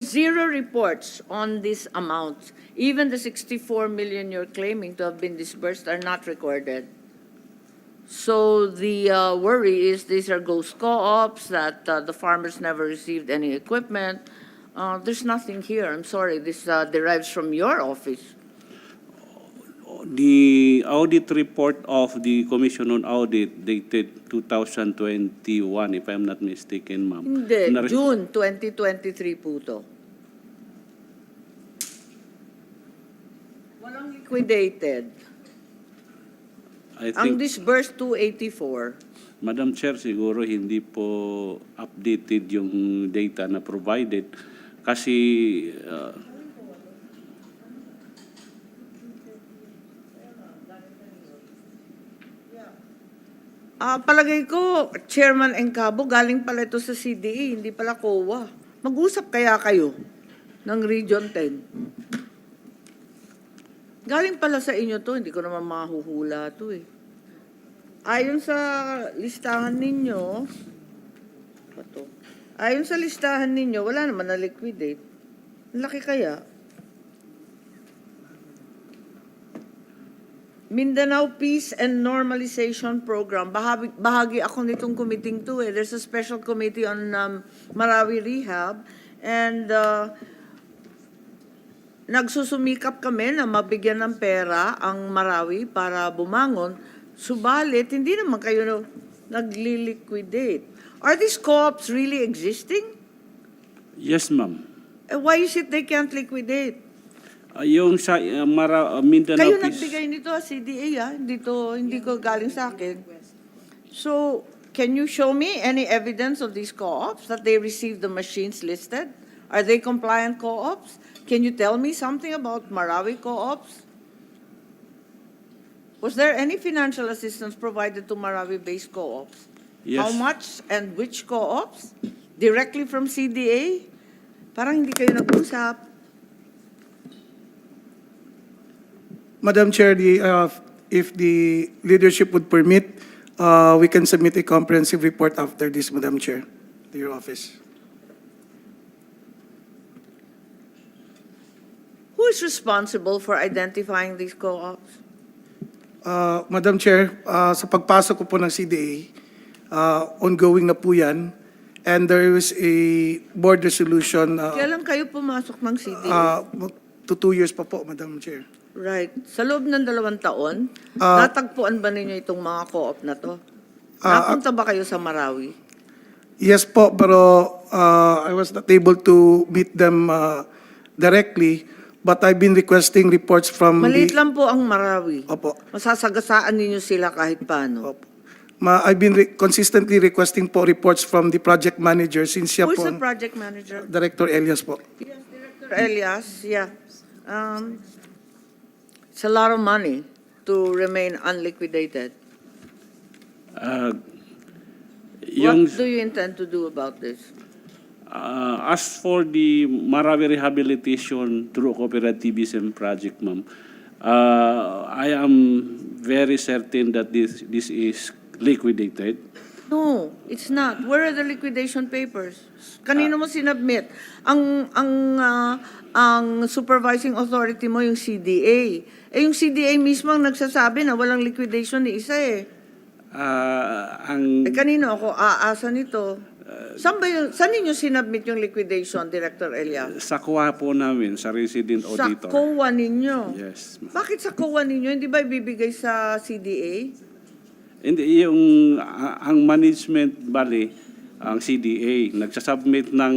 zero reports on these amounts. Even the 64 million you're claiming to have been disbursed are not recorded. So the worry is these are ghost co-ops, that the farmers never received any equipment. There's nothing here. I'm sorry. This derives from your office. The audit report of the Commission on Audit dated 2021, if I'm not mistaken, ma'am. Hindi, Na- June 2023 po to. Walang liquidated. I Ang think, disbursed 284. Madam Chair, siguro hindi po updated yung data na provided kasi Palagay ko, Chairman Encabo, galing pala ito sa CDE, hindi pala COA. Mag-usap kaya kayo ng Region 10. Galing pala sa inyo to, hindi ko naman mahuhula to eh. Ayon sa listahan ninyo, ayon sa listahan ninyo, wala naman na-liquidate. Ang laki kaya. Mindanao Peace and Normalization Program. Bahagi ako nitong committee to eh. There's a special committee on Marawi Rehab. And nagsusumikap kami na mabigyan ng pera ang Marawi para bumangon. Subalit, hindi naman kayo nagli-liquidate. Are these co-ops really existing? yes, ma'am. Why is it they can't liquidate? Yung sa Mindanao Kayo Peace, nagbigay nito, CDA, hindi ko galing sa akin. So, can you show me any evidence of these co-ops that they received the machines listed? Are they compliant co-ops? Can you tell me something about Marawi co-ops? Was there any financial assistance provided to Marawi-based co-ops? yes. How much and which co-ops? Directly from CDA? Parang hindi kayo nag-usap. Madam Chair, if the leadership would permit, we can submit a comprehensive report after this, Madam Chair, to your office. Who is responsible for identifying these co-ops? Madam Chair, sa pagpasok ko po ng CDA, ongoing na po yan. And there is a board resolution Kailan kayo pumasok ng CDA? to 2 years pa po, Madam Chair. Right. Sa loob ng 2 taon, natagpuan ba ninyo itong mga co-op na to? Napunta ba kayo sa Marawi? Yes po, pero I was not able to meet them directly, but I've been requesting reports from Maliit lang po ang Marawi. Opo. Masasagasaan ninyo sila kahit paano. Opo. I've been consistently requesting po reports from the project manager since siya Who's po the ang project manager? Director Elias po. Yes, Director Elias, yeah. It's a lot of money to remain unliquidated. Yung, What do you intend to do about this? as for the Marawi Rehabilitation through Cooperativism Project, ma'am, I am very certain that this is liquidated. No, it's not. Where are the liquidation papers? Kanino mo sinubmit? Ang supervising authority mo yung CDA. Yung CDA mismo ang nagsasabi na walang liquidation ni isa eh. Kanino ako aasa nito? Saan ninyo sinubmit yung liquidation, Director Elias? Sa kuha po namin, sa resident Sa auditor. COA ninyo? Yes, ma'am. Bakit sa COA ninyo? Hindi ba ibibigay sa CDA? Hindi, ang management, bali, ang CDA, nagsasubmit ng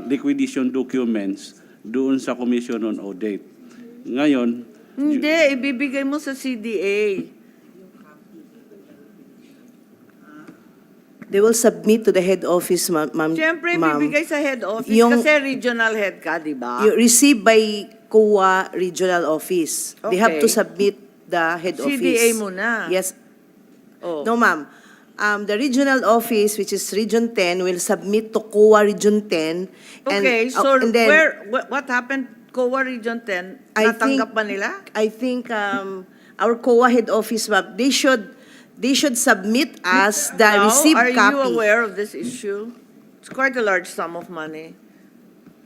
liquidation documents doon sa Commission on Audit. Ngayon, Hindi, ibibigay mo sa CDA. They will submit to the head office, ma'am. Siyempre, ma'am. ibibigay sa head office Yung- kasi regional head ka, di ba? You receive by COA Regional Office. They have to Okay. submit the head office. CDA muna. Yes. Oh. No, ma'am. The regional office, which is Region 10, will submit to COA Region 10. Okay, so and then, what happened, COA Region 10, I natanggap think- ba nila? I think our COA head office, ma'am, they should submit us the Now, received are copy. you aware of this issue? It's quite a large sum of money.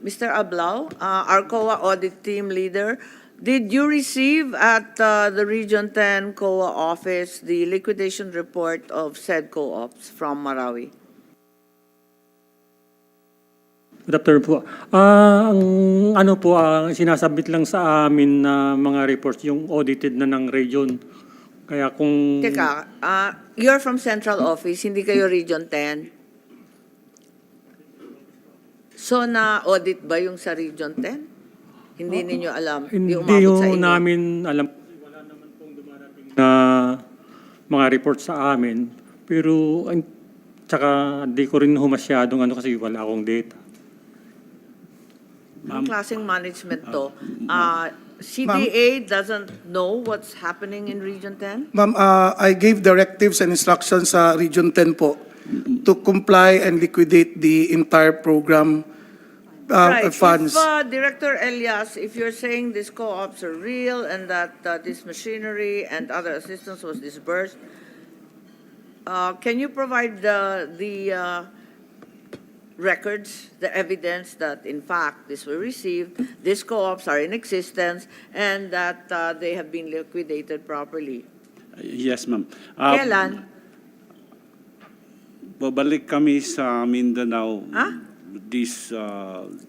Mr. Ablao, our COA audit team leader, did you receive at the Region 10 COA office the liquidation report of said co-ops from Marawi? Good afternoon po. Ang ano po, ang sinasabit lang sa amin na mga reports, yung audited na ng region. Kaya kung... Teka, you're from Central Office, hindi kayo Region 10? So, na-audit ba yung sa Region 10? Hindi ninyo alam? Hindi umabot sa yung inyo? namin alam. Wala naman pong dumarating na mga reports sa amin. Pero, tsaka di ko rin masyadong ano kasi wala akong data. Anong klaseng management to? CDA doesn't know what's happening in Region 10? Ma'am, I gave directives and instructions sa Region 10 po to comply and liquidate the entire program Right. funds. If, Director Elias, if you're saying these co-ops are real and that this machinery and other assistance was disbursed, can you provide the records, the evidence that in fact this were received, these co-ops are in existence, and that they have been liquidated properly? Yes, ma'am. Kailan? Babalik kami sa Mindanao. Ha? This,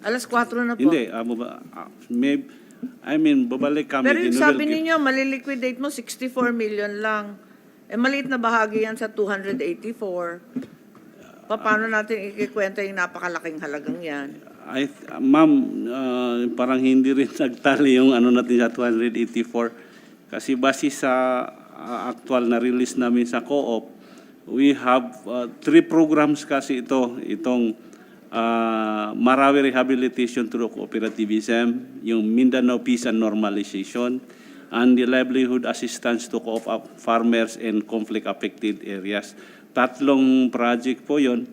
Alas 4 na po. hindi, babalik kami. Pero yung Ginuwel- sabi ninyo, maliliquidate mo 64 million lang. Eh, maliit na bahagi yan sa 284. Paano natin ikikwenta yung napakalaking halagang yan? Ma'am, parang hindi rin nagtali yung ano natin sa 284. Kasi base sa actual na release namin sa co-op, we have 3 programs kasi itong Marawi Rehabilitation through Cooperativism, yung Mindanao Peace and Normalization, and the Livelihood Assistance to Co-op Farmers in Conflict-Affected Areas. 3 project po yon.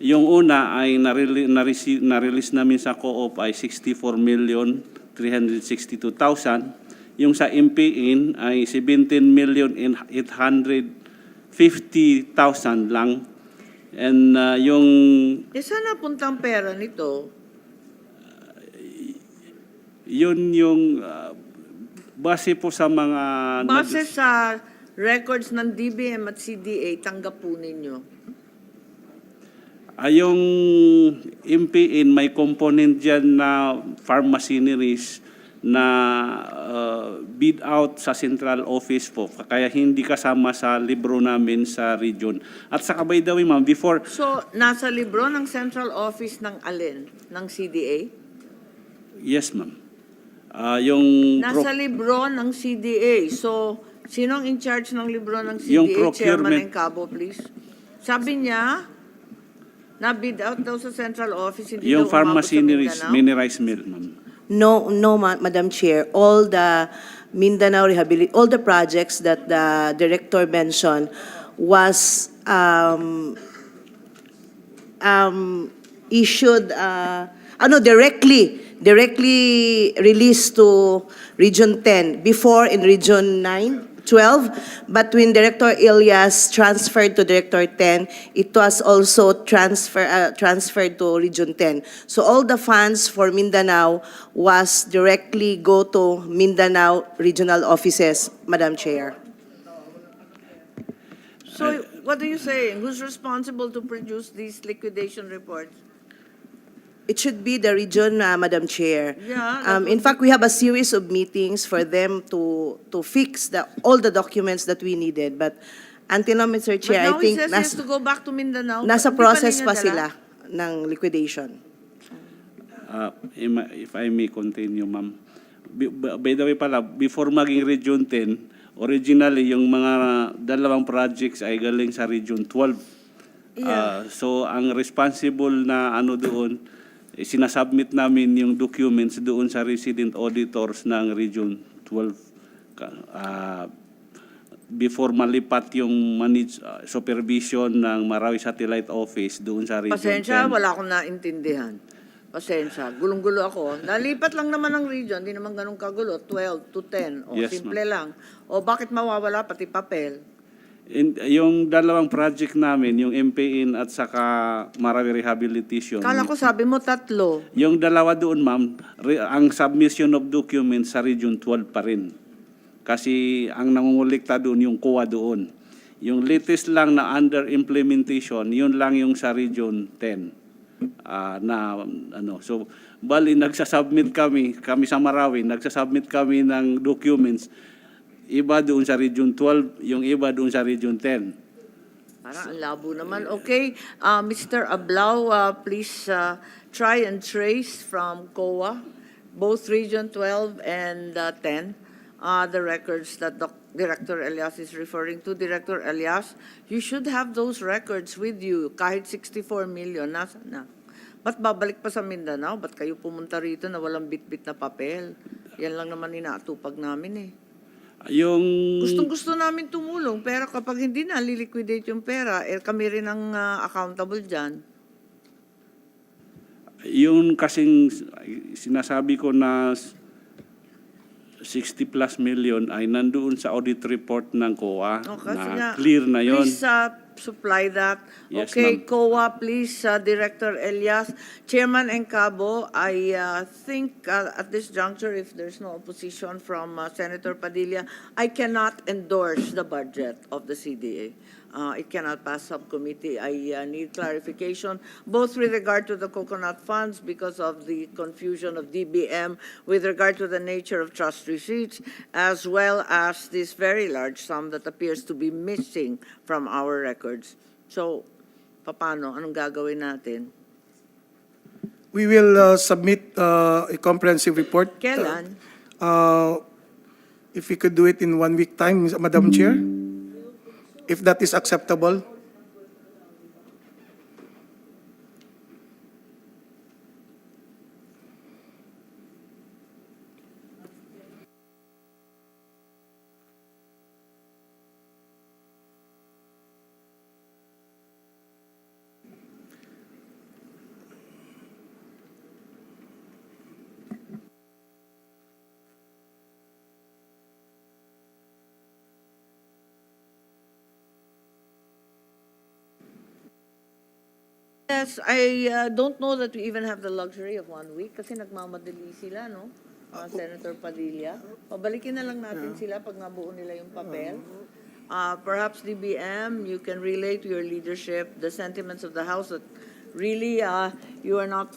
Yung una ay na-release namin sa co-op ay 64,362,000. Yung sa MPIN ay 17,850,000 lang. And yung Eh, saan napuntang pera nito? yun yung base po sa mga Base sa records ng DBM at CDA, tanggap po ninyo. yung MPIN may component dyan na farm machineries na bid out sa central office po. Kaya hindi kasama sa libro namin sa region. At sa by the way, ma'am, before... So, nasa libro ng central office ng alin? Ng CDA? Yes, ma'am. Yung... Nasa libro ng CDA. So, sino ang in charge ng libro ng CDA? Yung Chairman procurement. Encabo, please. Sabi niya, na-bid out daw sa central office, hindi yung daw farm umabot sa machineries, Mindanao. mini rice mill, ma'am. No, Madam Chair. All the Mindanao all the projects that the director mentioned was issued, directly released to Region 10. Before in Region 9, 12, but when Director Elias transferred to Director 10, it was also transferred to Region 10. So all the funds for Mindanao was directly go to Mindanao regional offices, Madam Chair. So, what are you saying? Who's responsible to produce these liquidation reports? It should be the region, Madam Chair. Yeah, that In fact, we have a series of meetings for them to fix all the documents that we needed. But until now, Mr. But Chair, I now think he says he has to go back to Mindanao. nasa Hindi process ninyo pa dala? sila ng liquidation. If I may continue, ma'am. By the way pala, before maging Region 10, originally yung mga 2 projects ay galing sa Region 12. Yeah. So ang responsible na ano doon, sinasubmit namin yung documents doon sa resident auditors ng Region 12 before malipat yung supervision ng Marawi Satellite Office doon sa Region 10. Pasensya, wala akong naintindihan. Pasensya, gulong-gulo ako. Nalipat lang naman ng region, hindi naman ganun kagulo, 12 to 10. O, Yes, simple lang. O, bakit mawawala pati papel? Yung dalawang project namin, yung MPN at saka Marawi Rehabilitation. Kala ko sabi mo tatlo. Yung dalawa doon, ma'am, ang submission of documents sa Region 12 pa rin. Kasi ang nangungulikta doon, yung COA doon. Yung latest lang na under implementation, yun lang yung sa Region 10. So, bali, nagsasubmit kami sa Marawi, nagsasubmit kami ng documents. Iba doon sa Region 12, yung iba doon sa Region 10. Parang ang labo naman. Okay, Mr. Ablao, please try and trace from COA, both Region 12 and 10, the records that Director Elias is referring to. Director Elias, you should have those records with you. Kahit 64 million, nasa na? Ba't babalik pa sa Mindanao? Ba't kayo pumunta rito na walang bit-bit na papel? Yan lang naman inaatupag namin eh. Yung Gustong-gusto namin tumulong, pero kapag hindi na liliquidate yung pera, kami rin ang accountable dyan. yung kasing sinasabi ko na 60 plus million ay nandoon sa audit report ng COA Okay, na clear na yon. Please supply that. Yes, Okay, ma'am. COA, please, Director Elias. Chairman Encabo, I think at this juncture, if there's no opposition from Senator Padilla, I cannot endorse the budget of the CDA. It cannot pass subcommittee. I need clarification, both with regard to the coconut funds because of the confusion of DBM, with regard to the nature of trust receipts, as well as this very large sum that appears to be missing from our records. So, paano? Anong gagawin natin? We will submit a comprehensive report. Kailan? If we could do it in 1 week time, Madam Chair, if that is acceptable. Yes, I don't know that we even have the luxury of 1 week kasi nagmamadali sila, no? Senator Padilla. Pabalikin na lang natin sila pag nabuo nila yung papel. Perhaps DBM, you can relay to your leadership the sentiments of the House that really you are not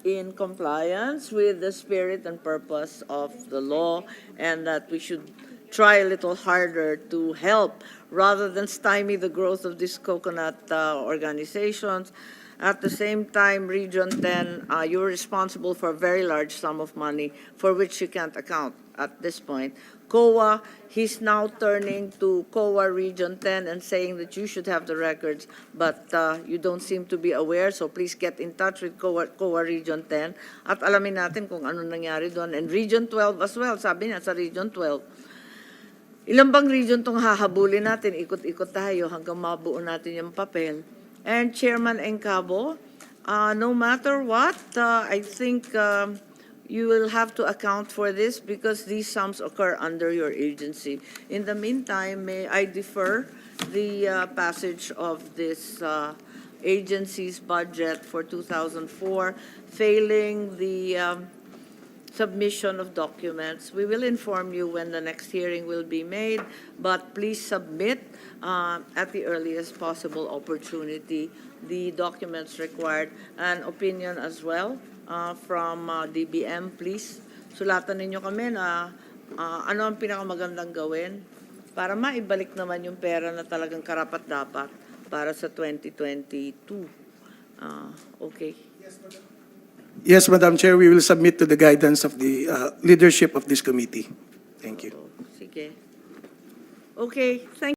in compliance with the spirit and purpose of the law and that we should try a little harder to help rather than stymie the growth of these coconut organizations. At the same time, Region 10, you're responsible for a very large sum of money for which you can't account at this point. COA, he's now turning to COA Region 10 and saying that you should have the records, but you don't seem to be aware, so please get in touch with COA Region 10 at alamin natin kung ano nangyari doon. And Region 12 as well, sabi niya sa Region 12. Ilang bang region tong hahabulin natin? Ikot-ikot tayo hanggang mabuo natin yung papel. And Chairman Encabo, no matter what, I think you will have to account for this because these sums occur under your agency. In the meantime, may I defer the passage of this agency's budget for 2004, failing the submission of documents. We will inform you when the next hearing will be made, but please submit at the earliest possible opportunity the documents required. An opinion as well from DBM, please. Sulatan ninyo kami na ano ang pinakamagandang gawin para maibalik naman yung pera na talagang karapat-dapat para sa 2022. Okay. Yes, Madam Chair, we will submit to the guidance of the leadership of this committee. Thank you. Sige. Okay, thank